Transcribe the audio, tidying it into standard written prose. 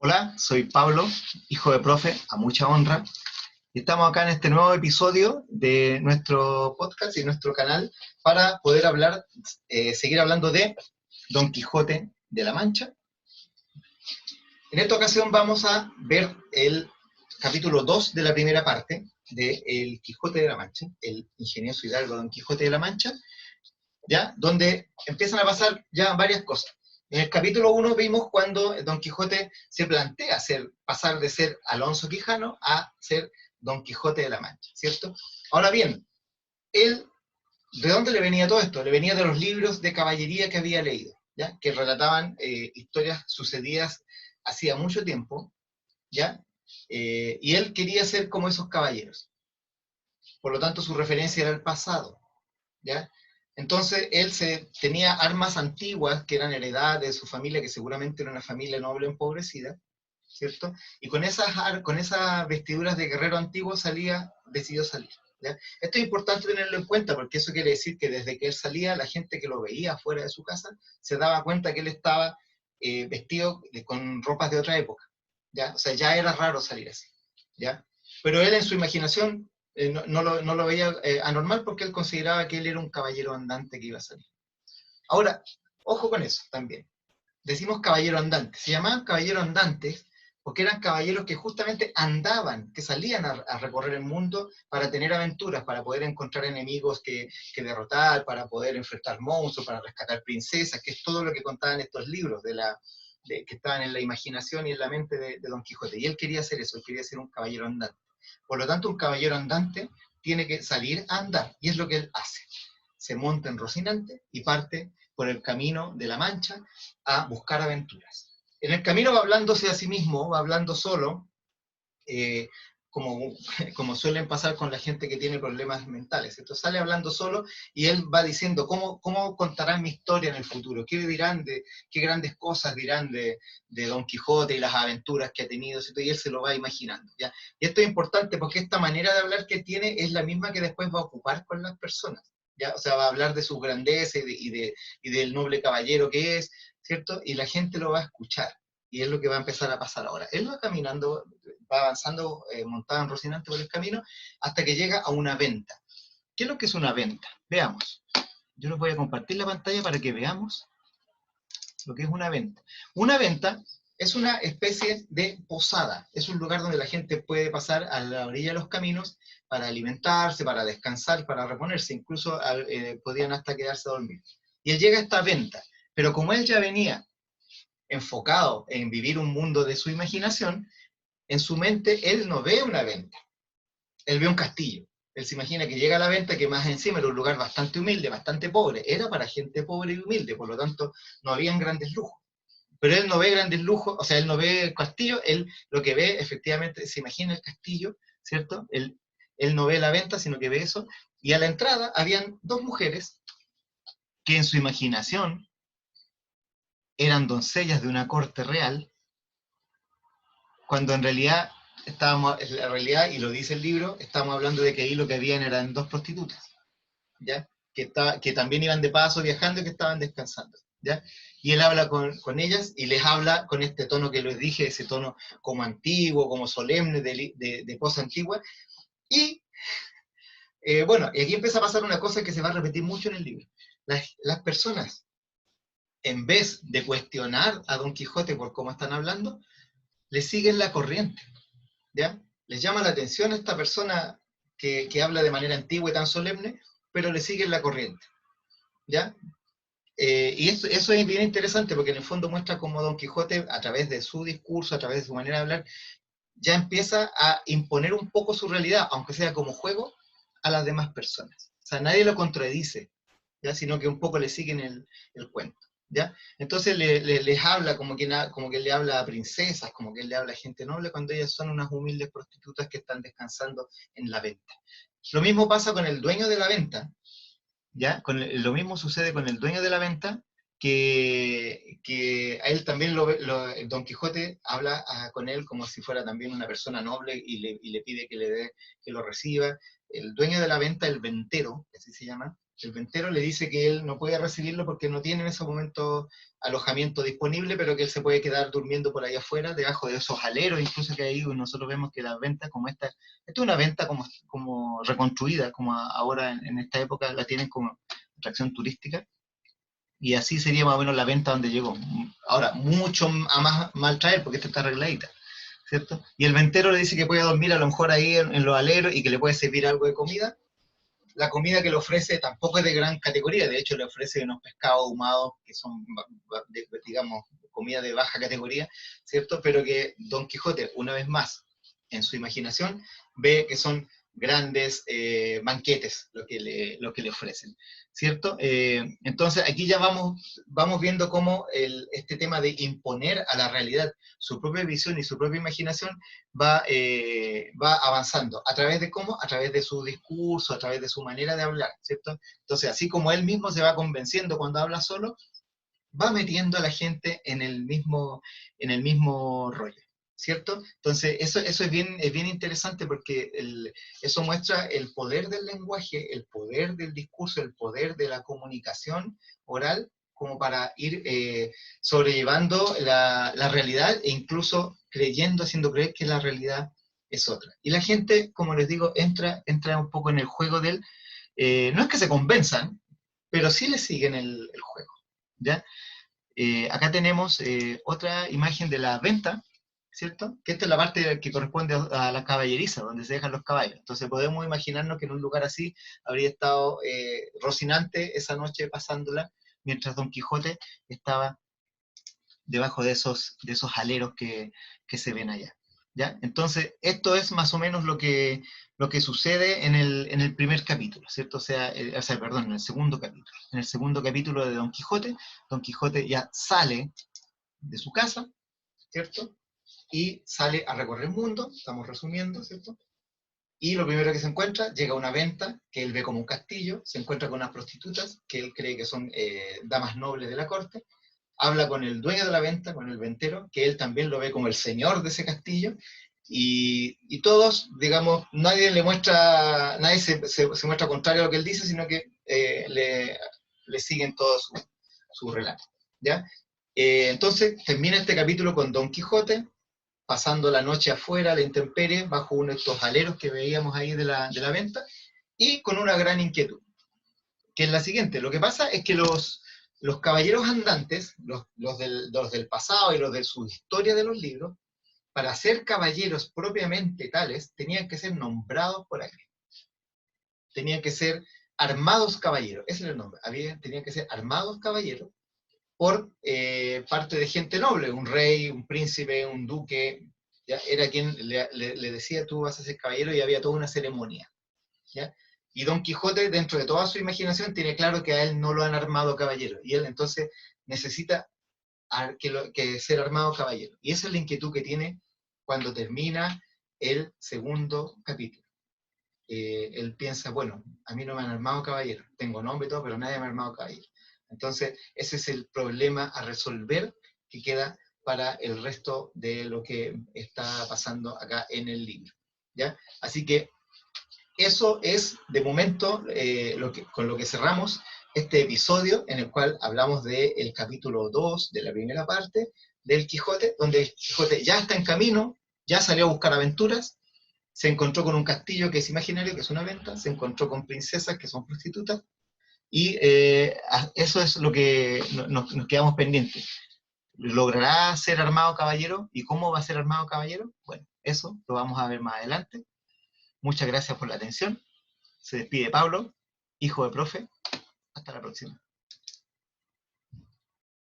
Hola, soy Pablo, hijo de profe, a mucha honra, y estamos acá en este nuevo episodio de nuestro podcast y nuestro canal para poder hablar, seguir hablando de Don Quijote de la Mancha. En esta ocasión vamos a ver el capítulo 2 de la primera parte de El Quijote de la Mancha, el ingenioso hidalgo Don Quijote de la Mancha, ¿ya? Donde empiezan a pasar ya varias cosas. En el capítulo 1 vimos cuando Don Quijote se plantea pasar de ser Alonso Quijano a ser Don Quijote de la Mancha, ¿cierto? Ahora bien, él, ¿de dónde le venía todo esto? Le venía de los libros de caballería que había leído, ¿ya? Que relataban historias sucedidas hacía mucho tiempo, ¿ya? Y él quería ser como esos caballeros. Por lo tanto, su referencia era el pasado, ¿ya? Entonces él tenía armas antiguas que eran heredadas de su familia, que seguramente era una familia noble empobrecida, ¿cierto? Y con esas vestiduras de guerrero antiguo decidió salir, ¿ya? Esto es importante tenerlo en cuenta, porque eso quiere decir que desde que él salía, la gente que lo veía fuera de su casa se daba cuenta que él estaba vestido con ropas de otra época, ¿ya? O sea, ya era raro salir así, ¿ya? Pero él en su imaginación no lo veía anormal, porque él consideraba que él era un caballero andante que iba a salir. Ahora, ojo con eso también. Decimos caballero andante. Se llamaban caballeros andantes porque eran caballeros que justamente andaban, que salían a recorrer el mundo para tener aventuras, para poder encontrar enemigos que derrotar, para poder enfrentar monstruos, para rescatar princesas, que es todo lo que contaban estos libros que estaban en la imaginación y en la mente de Don Quijote. Y él quería hacer eso, él quería ser un caballero andante. Por lo tanto, un caballero andante tiene que salir a andar, y es lo que él hace. Se monta en Rocinante y parte por el camino de la Mancha a buscar aventuras. En el camino va hablándose a sí mismo, va hablando solo, eh, como, como suelen pasar con la gente que tiene problemas mentales. Entonces sale hablando solo y él va diciendo cómo contarán mi historia en el futuro, qué grandes cosas dirán de Don Quijote y las aventuras que ha tenido, ¿cierto? Y él se lo va imaginando, ¿ya? Y esto es importante porque esta manera de hablar que tiene es la misma que después va a ocupar con las personas, ¿ya? O sea, va a hablar de su grandeza y del noble caballero que es, ¿cierto? Y la gente lo va a escuchar. Y es lo que va a empezar a pasar ahora. Él va caminando, va avanzando montado en Rocinante por el camino hasta que llega a una venta. ¿Qué es lo que es una venta? Veamos. Yo les voy a compartir la pantalla para que veamos lo que es una venta. Una venta es una especie de posada. Es un lugar donde la gente puede pasar a la orilla de los caminos para alimentarse, para descansar, para reponerse. Incluso podían hasta quedarse a dormir. Y él llega a esta venta. Pero como él ya venía enfocado en vivir un mundo de su imaginación, en su mente él no ve una venta, él ve un castillo. Él se imagina que llega a la venta, que más encima era un lugar bastante humilde, bastante pobre, era para gente pobre y humilde, por lo tanto no habían grandes lujos. Pero él no ve grandes lujos, o sea, él no ve el castillo, él lo que ve efectivamente, se imagina el castillo, ¿cierto? Él no ve la venta, sino que ve eso, y a la entrada habían dos mujeres que en su imaginación eran doncellas de una corte real, cuando en realidad la realidad, y lo dice el libro, estamos hablando de que ahí lo que habían eran dos prostitutas, ¿ya? Que también iban de paso viajando y que estaban descansando, ¿ya? Y él habla con ellas y les habla con este tono que les dije, ese tono como antiguo, como solemne, de cosa antigua. Y bueno, y aquí empieza a pasar una cosa que se va a repetir mucho en el libro. Las personas, en vez de cuestionar a Don Quijote por cómo están hablando, le siguen la corriente, ¿ya? Les llama la atención a esta persona que habla de manera antigua y tan solemne, pero le siguen la corriente, ¿ya? Y eso es bien interesante, porque en el fondo muestra cómo Don Quijote, a través de su discurso, a través de su manera de hablar, ya empieza a imponer un poco su realidad, aunque sea como juego, a las demás personas. O sea, nadie lo contradice, ¿ya? Sino que un poco le siguen el cuento, ¿ya? Entonces les habla como que le habla a princesas, como que le habla a gente noble, cuando ellas son unas humildes prostitutas que están descansando en la venta. Lo mismo pasa con el dueño de la venta, ¿ya? Lo mismo sucede con el dueño de la venta, que a él también Don Quijote habla con él como si fuera también una persona noble y le pide que lo reciba. El dueño de la venta, el ventero, así se llama, El ventero le dice que él no puede recibirlo porque no tiene en ese momento alojamiento disponible, pero que él se puede quedar durmiendo por ahí afuera, debajo de esos aleros, incluso que ahí nosotros vemos que las ventas como esta es una venta como reconstruida, como ahora en esta época la tienen como atracción turística, y así sería más o menos la venta donde llegó. Ahora, mucho a más mal traer, porque esta está arregladita, ¿cierto? Y el ventero le dice que puede dormir a lo mejor ahí en los aleros y que le puede servir algo de comida. La comida que le ofrece tampoco es de gran categoría, de hecho le ofrece unos pescados ahumados que son, digamos, comida de baja categoría, ¿cierto? Pero que Don Quijote, una vez más, en su imaginación, ve que son grandes banquetes lo que le ofrecen, ¿cierto? Entonces aquí ya vamos viendo cómo este tema de imponer a la realidad su propia visión y su propia imaginación va avanzando. ¿A través de cómo? A través de su discurso, a través de su manera de hablar, ¿cierto? Entonces, así como él mismo se va convenciendo cuando habla solo, va metiendo a la gente en el mismo rollo, ¿cierto? Entonces, eso es bien interesante porque eso muestra el poder del lenguaje, el poder del discurso, el poder de la comunicación oral, como para ir sobrellevando la realidad e incluso creyendo, haciendo creer que la realidad es otra. Y la gente, como les digo, entra un poco en el juego del, no es que se convenzan, pero sí le siguen el juego, ¿ya? Acá tenemos otra imagen de la venta, ¿cierto? Que esta es la parte que corresponde a la caballeriza, donde se dejan los caballos. Entonces podemos imaginarnos que en un lugar así habría estado Rocinante esa noche pasándola, mientras Don Quijote estaba debajo de esos aleros que se ven allá, ¿ya? Entonces, esto es más o menos lo que sucede en el primer capítulo, ¿cierto? O sea, perdón, en el segundo capítulo. En el segundo capítulo de Don Quijote ya sale de su casa, ¿cierto? Y sale a recorrer el mundo, estamos resumiendo, ¿cierto? Y lo primero que se encuentra, llega a una venta que él ve como un castillo, se encuentra con unas prostitutas que él cree que son damas nobles de la corte, habla con el dueño de la venta, con el ventero, que él también lo ve como el señor de ese castillo, y todos, digamos, nadie se muestra contrario a lo que él dice, sino que le siguen todo su relato, ¿ya? Entonces termina este capítulo con Don Quijote pasando la noche afuera, a la intemperie, bajo uno de estos aleros que veíamos ahí de la venta, y con una gran inquietud, que es la siguiente. Lo que pasa es que los caballeros andantes, los del pasado y los de su historia de los libros, para ser caballeros propiamente tales, tenían que ser nombrados por alguien. Tenían que ser armados caballeros, ese era el nombre. Tenían que ser armados caballeros por parte de gente noble, un rey, un príncipe, un duque, ¿ya? Era quien le decía tú vas a ser caballero, y había toda una ceremonia, ¿ya? Y Don Quijote, dentro de toda su imaginación, tiene claro que a él no lo han armado caballero, y él entonces necesita que ser armado caballero. Y esa es la inquietud que tiene cuando termina el segundo capítulo. Él piensa, bueno, a mí no me han armado caballero, tengo nombre y todo, pero nadie me ha armado caballero. Entonces, ese es el problema a resolver que queda para el resto de lo que está pasando acá en el libro, ¿ya? Así que eso es, de momento, con lo que cerramos este episodio, en el cual hablamos del capítulo 2 de la primera parte del Quijote, donde el Quijote ya está en camino, ya salió a buscar aventuras, se encontró con un castillo que es imaginario, que es una venta, se encontró con princesas que son prostitutas, y eso es lo que nos quedamos pendientes. ¿Logrará ser armado caballero? ¿Y cómo va a ser armado caballero? Bueno, eso lo vamos a ver más adelante. Muchas gracias por la atención. Se despide Pablo, hijo de profe. Hasta la próxima.